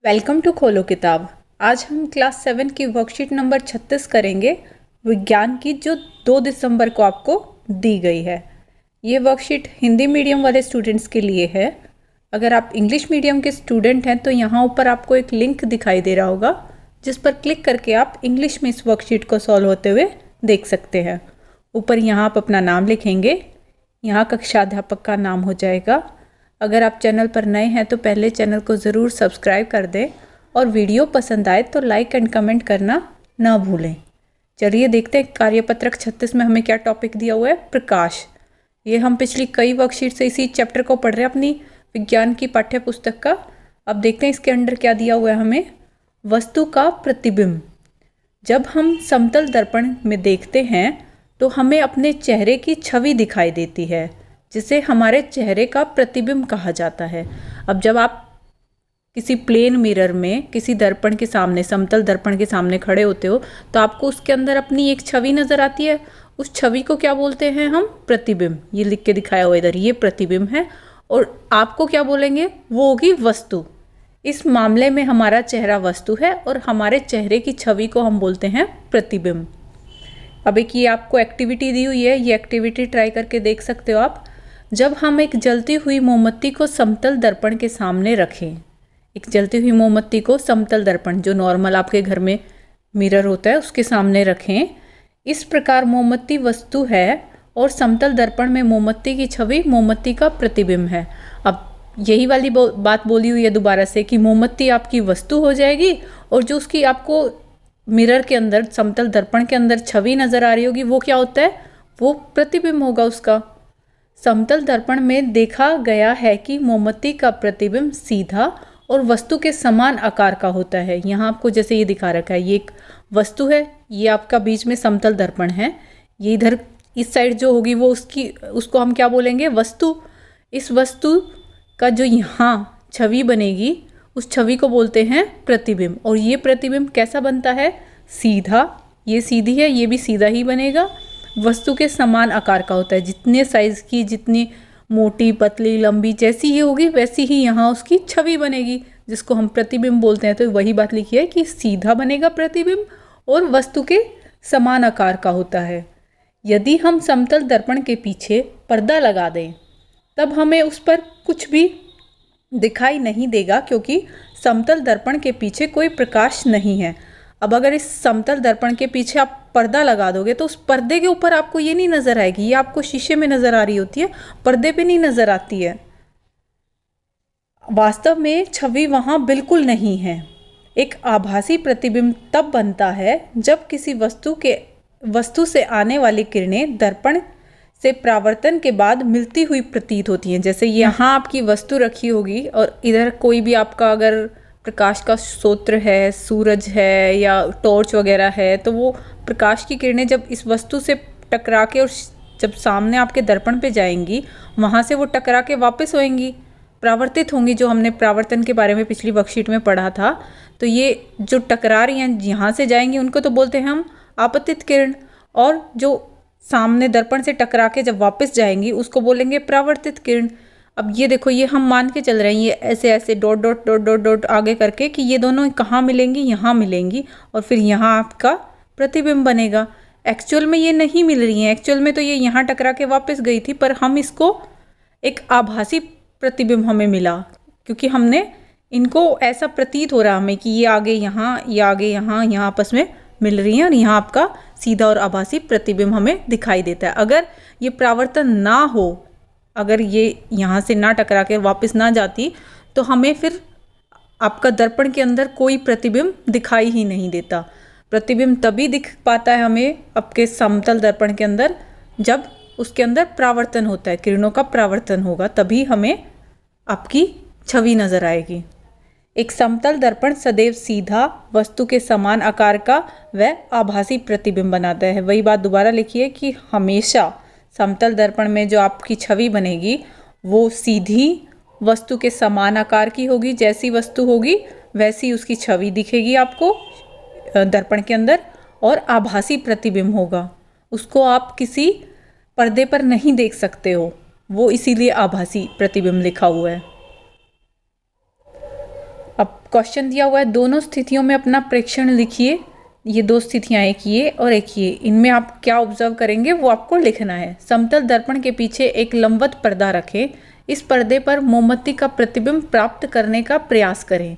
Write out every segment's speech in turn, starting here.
Welcome to खोलो किताब। आज हम क्लास 7 की वर्कशीट नंबर 36 करेंगे, विज्ञान की, जो 2 दिसंबर को आपको दी गई है। ये वर्कशीट हिंदी मीडियम वाले स्टूडेंट्स के लिए है। अगर आप इंग्लिश मीडियम के स्टूडेंट हैं तो यहाँ ऊपर आपको एक लिंक दिखाई दे रहा होगा, जिस पर क्लिक करके आप इंग्लिश में इस वर्कशीट को सॉल्व होते हुए देख सकते हैं। ऊपर यहाँ आप अपना नाम लिखेंगे, यहाँ कक्षाध्यापक का नाम हो जाएगा। अगर आप चैनल पर नए हैं तो पहले चैनल को ज़रूर सब्सक्राइब कर दें और वीडियो पसंद आए तो लाइक एंड कमेंट करना ना भूलें। चलिए देखते हैं कार्यपत्रक 36 में हमें क्या टॉपिक दिया हुआ है। प्रकाश। ये हम पिछली कई वर्कशीट से इसी चैप्टर को पढ़ रहे हैं, अपनी विज्ञान की पाठ्य पुस्तक का। अब देखते हैं इसके अंदर क्या दिया हुआ है हमें। वस्तु का प्रतिबिंब। जब हम समतल दर्पण में देखते हैं तो हमें अपने चेहरे की छवि दिखाई देती है, जिसे हमारे चेहरे का प्रतिबिंब कहा जाता है। अब जब आप किसी प्लेन मिरर में, किसी दर्पण के सामने, समतल दर्पण के सामने खड़े होते हो तो आपको उसके अंदर अपनी एक छवि नज़र आती है। उस छवि को क्या बोलते हैं हम? प्रतिबिंब। ये लिख के दिखाया हुआ इधर, ये प्रतिबिंब है। और आपको क्या बोलेंगे? वो होगी वस्तु। इस मामले में हमारा चेहरा वस्तु है और हमारे चेहरे की छवि को हम बोलते हैं प्रतिबिंब। अब एक ये आपको एक्टिविटी दी हुई है, ये एक्टिविटी ट्राई करके देख सकते हो आप। जब हम एक जलती हुई मोमबत्ती को समतल दर्पण के सामने रखें, एक जलती हुई मोमबत्ती को समतल दर्पण, जो नॉर्मल आपके घर में मिरर होता है, उसके सामने रखें। इस प्रकार मोमबत्ती वस्तु है और समतल दर्पण में मोमबत्ती की छवि मोमबत्ती का प्रतिबिंब है। अब यही वाली बात बोली हुई है दोबारा से कि मोमबत्ती आपकी वस्तु हो जाएगी और जो उसकी आपको मिरर के अंदर, समतल दर्पण के अंदर छवि नज़र आ रही होगी, वो क्या होता है? वो प्रतिबिंब होगा उसका। समतल दर्पण में देखा गया है कि मोमबत्ती का प्रतिबिंब सीधा और वस्तु के समान आकार का होता है। यहाँ आपको जैसे ये दिखा रखा है, ये एक वस्तु है, ये आपका बीच में समतल दर्पण है, ये इधर इस साइड जो होगी वो उसको हम क्या बोलेंगे? वस्तु। इस वस्तु का जो यहाँ छवि बनेगी, उस छवि को बोलते हैं प्रतिबिंब। और ये प्रतिबिंब कैसा बनता है? सीधा। ये सीधी है, ये भी सीधा ही बनेगा। वस्तु के समान आकार का होता है, जितने साइज़ की, जितनी मोटी, पतली, लंबी, जैसी ये होगी वैसी ही यहाँ उसकी छवि बनेगी, जिसको हम प्रतिबिंब बोलते हैं। तो वही बात लिखी है कि सीधा बनेगा प्रतिबिंब और वस्तु के समान आकार का होता है। यदि हम समतल दर्पण के पीछे पर्दा लगा दें तब हमें उस पर कुछ भी दिखाई नहीं देगा, क्योंकि समतल दर्पण के पीछे कोई प्रकाश नहीं है। अब अगर इस समतल दर्पण के पीछे आप पर्दा लगा दोगे तो उस पर्दे के ऊपर आपको ये नहीं नज़र आएगी, ये आपको शीशे में नज़र आ रही होती है, पर्दे पे नहीं नज़र आती है। वास्तव में छवि वहाँ बिल्कुल नहीं है। एक आभासी प्रतिबिंब तब बनता है जब किसी वस्तु से आने वाली किरणें दर्पण से परावर्तन के बाद मिलती हुई प्रतीत होती हैं। जैसे यहाँ आपकी वस्तु रखी होगी और इधर कोई भी आपका अगर प्रकाश का स्रोत है, सूरज है या टॉर्च वगैरह है, तो वो प्रकाश की किरणें जब इस वस्तु से टकरा के और जब सामने आपके दर्पण पे जाएंगी, वहाँ से वो टकरा के वापस होएंगी, परावर्तित होंगी, जो हमने परावर्तन के बारे में पिछली वर्कशीट में पढ़ा था। तो ये जो टकरा रही हैं, यहाँ से जाएंगी, उनको तो बोलते हैं हम आपतित किरण, और जो सामने दर्पण से टकरा के जब वापस जाएंगी उसको बोलेंगे परावर्तित किरण। अब ये देखो, ये हम मान के चल रहे हैं, ये ऐसे ऐसे dot dot dot dot dot आगे करके कि ये दोनों कहाँ मिलेंगी? यहाँ मिलेंगी और फिर यहाँ आपका प्रतिबिंब बनेगा। एक्चुअल में ये नहीं मिल रही हैं, एक्चुअल में तो ये यहाँ टकरा के वापस गई थी, पर हम इसको एक आभासी प्रतिबिंब हमें मिला, क्योंकि हमने इनको ऐसा प्रतीत हो रहा हमें कि ये आगे यहाँ, ये आगे यहाँ, यहाँ आपस में मिल रही हैं और यहाँ आपका सीधा और आभासी प्रतिबिंब हमें दिखाई देता है। अगर ये परावर्तन ना हो, अगर ये यहाँ से ना टकरा के वापस ना जाती, तो हमें फिर आपका दर्पण के अंदर कोई प्रतिबिंब दिखाई ही नहीं देता। प्रतिबिंब तभी दिख पाता है हमें आपके समतल दर्पण के अंदर जब उसके अंदर परावर्तन होता है, किरणों का परावर्तन होगा, तभी हमें आपकी छवि नज़र आएगी। एक समतल दर्पण सदैव सीधा, वस्तु के समान आकार का व आभासी प्रतिबिंब बनाता है। वही बात दोबारा लिखिए कि हमेशा समतल दर्पण में जो आपकी छवि बनेगी वो सीधी, वस्तु के समान आकार की होगी, जैसी वस्तु होगी वैसी उसकी छवि दिखेगी आपको दर्पण के अंदर, और आभासी प्रतिबिंब होगा। उसको आप किसी पर्दे पर नहीं देख सकते हो, वो इसीलिए आभासी प्रतिबिंब लिखा हुआ है। अब क्वेश्चन दिया हुआ है, दोनों स्थितियों में अपना प्रेक्षण लिखिए। ये दो स्थितियां, एक ये और एक ये, इनमें आप क्या ऑब्जर्व करेंगे वो आपको लिखना है। समतल दर्पण के पीछे एक लंबवत पर्दा रखें, इस पर्दे पर मोमबत्ती का प्रतिबिंब प्राप्त करने का प्रयास करें।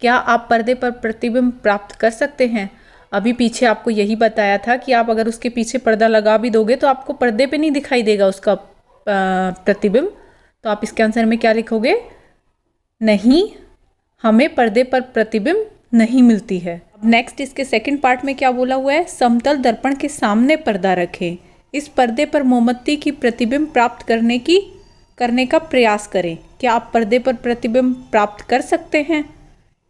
क्या आप पर्दे पर प्रतिबिंब प्राप्त कर सकते हैं? अभी पीछे आपको यही बताया था कि आप अगर उसके पीछे पर्दा लगा भी दोगे तो आपको पर्दे पे नहीं दिखाई देगा उसका प्रतिबिंब। तो आप इसके आंसर में क्या लिखोगे? नहीं, हमें पर्दे पर प्रतिबिंब नहीं मिलती है। अब नेक्स्ट इसके सेकंड पार्ट में क्या बोला हुआ है? समतल दर्पण के सामने पर्दा रखें, इस पर्दे पर मोमबत्ती की प्रतिबिंब प्राप्त करने का प्रयास करें। क्या आप पर्दे पर प्रतिबिंब प्राप्त कर सकते हैं?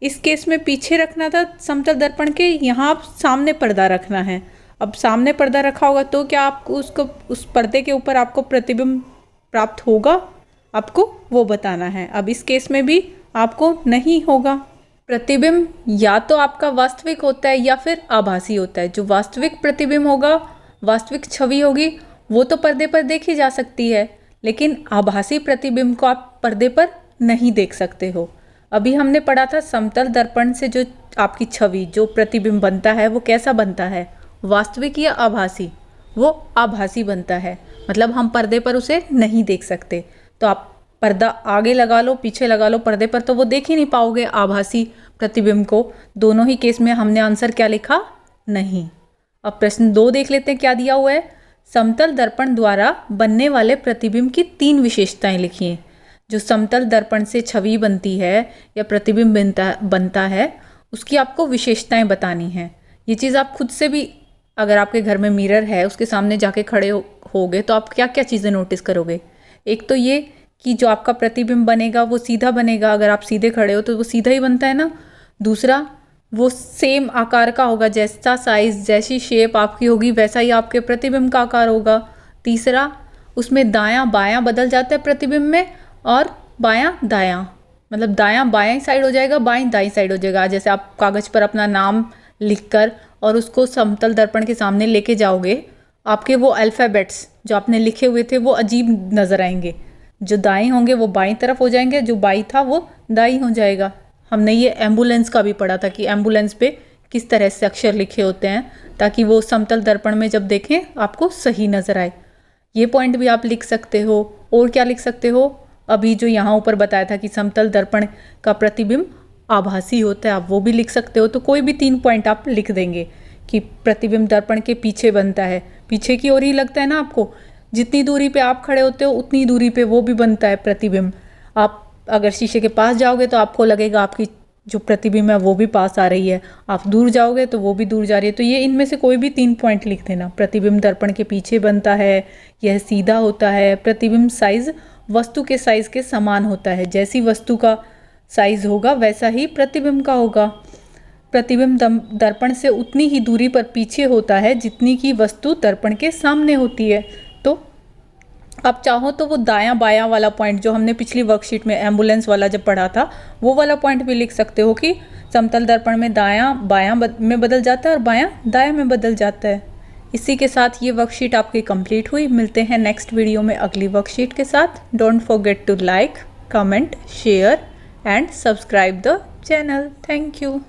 इस केस में पीछे रखना था समतल दर्पण के, यहाँ आप सामने पर्दा रखना है। अब सामने पर्दा रखा होगा तो क्या आपको उस पर्दे के ऊपर आपको प्रतिबिंब प्राप्त होगा? आपको वो बताना है। अब इस केस में भी आपको नहीं होगा। प्रतिबिंब या तो आपका वास्तविक होता है या फिर आभासी होता है। जो वास्तविक प्रतिबिंब होगा, वास्तविक छवि होगी, वो तो पर्दे पर देखी जा सकती है, लेकिन आभासी प्रतिबिंब को आप पर्दे पर नहीं देख सकते हो। अभी हमने पढ़ा था समतल दर्पण से जो आपकी छवि, जो प्रतिबिंब बनता है वो कैसा बनता है? वास्तविक या आभासी? वो आभासी बनता है, मतलब हम पर्दे पर उसे नहीं देख सकते। तो आप पर्दा आगे लगा लो, पीछे लगा लो, पर्दे पर तो वो देख ही नहीं पाओगे आभासी प्रतिबिंब को। दोनों ही केस में हमने आंसर क्या लिखा? नहीं। अब प्रश्न 2 देख लेते हैं क्या दिया हुआ है। समतल दर्पण द्वारा बनने वाले प्रतिबिंब की 3 विशेषताएं लिखिए। जो समतल दर्पण से छवि बनती है या प्रतिबिंब बनता है, उसकी आपको विशेषताएं बतानी हैं। ये चीज़ आप खुद से भी, अगर आपके घर में मिरर है उसके सामने जाके खड़े होगे तो आप क्या क्या चीज़ें नोटिस करोगे? एक तो ये कि जो आपका प्रतिबिंब बनेगा वो सीधा बनेगा। अगर आप सीधे खड़े हो तो वो सीधा ही बनता है ना। दूसरा, वो सेम आकार का होगा, जैसा साइज, जैसी शेप आपकी होगी वैसा ही आपके प्रतिबिंब का आकार होगा। तीसरा, उसमें दायां बायां बदल जाता है प्रतिबिंब में, और बायां दायां, मतलब दायां बायां साइड हो जाएगा, बाईं दाईं साइड हो जाएगा। जैसे आप कागज़ पर अपना नाम लिखकर और उसको समतल दर्पण के सामने लेके जाओगे, आपके वो अल्फ़ाबेट्स जो आपने लिखे हुए थे वो अजीब नज़र आएंगे। जो दाएं होंगे वो बाईं तरफ हो जाएंगे, जो बाईं था वो दाईं हो जाएगा। हमने ये एम्बुलेंस का भी पढ़ा था कि एम्बुलेंस पे किस तरह से अक्षर लिखे होते हैं ताकि वो समतल दर्पण में जब देखें आपको सही नज़र आए। ये पॉइंट भी आप लिख सकते हो। और क्या लिख सकते हो? अभी जो यहाँ ऊपर बताया था कि समतल दर्पण का प्रतिबिंब आभासी होता है, आप वो भी लिख सकते हो। तो कोई भी 3 पॉइंट आप लिख देंगे कि प्रतिबिंब दर्पण के पीछे बनता है, पीछे की ओर ही लगता है ना आपको। जितनी दूरी पे आप खड़े होते हो उतनी दूरी पे वो भी बनता है प्रतिबिंब। आप अगर शीशे के पास जाओगे तो आपको लगेगा आपकी जो प्रतिबिंब है वो भी पास आ रही है, आप दूर जाओगे तो वो भी दूर जा रही है। तो ये इनमें से कोई भी 3 पॉइंट लिख देना। प्रतिबिंब दर्पण के पीछे बनता है, यह सीधा होता है, प्रतिबिंब साइज वस्तु के साइज के समान होता है, जैसी वस्तु का साइज होगा वैसा ही प्रतिबिंब का होगा। प्रतिबिंब दर्पण से उतनी ही दूरी पर पीछे होता है जितनी की वस्तु दर्पण के सामने होती है। तो आप चाहो तो वो दायां बायां वाला पॉइंट जो हमने पिछली वर्कशीट में एम्बुलेंस वाला जब पढ़ा था वो वाला पॉइंट भी लिख सकते हो कि समतल दर्पण में दायां बायां में बदल जाता है और बायां दायां में बदल जाता है। इसी के साथ ये वर्कशीट आपकी कंप्लीट हुई। मिलते हैं नेक्स्ट वीडियो में अगली वर्कशीट के साथ। Don't forget to like, comment, share and subscribe the channel. Thank you.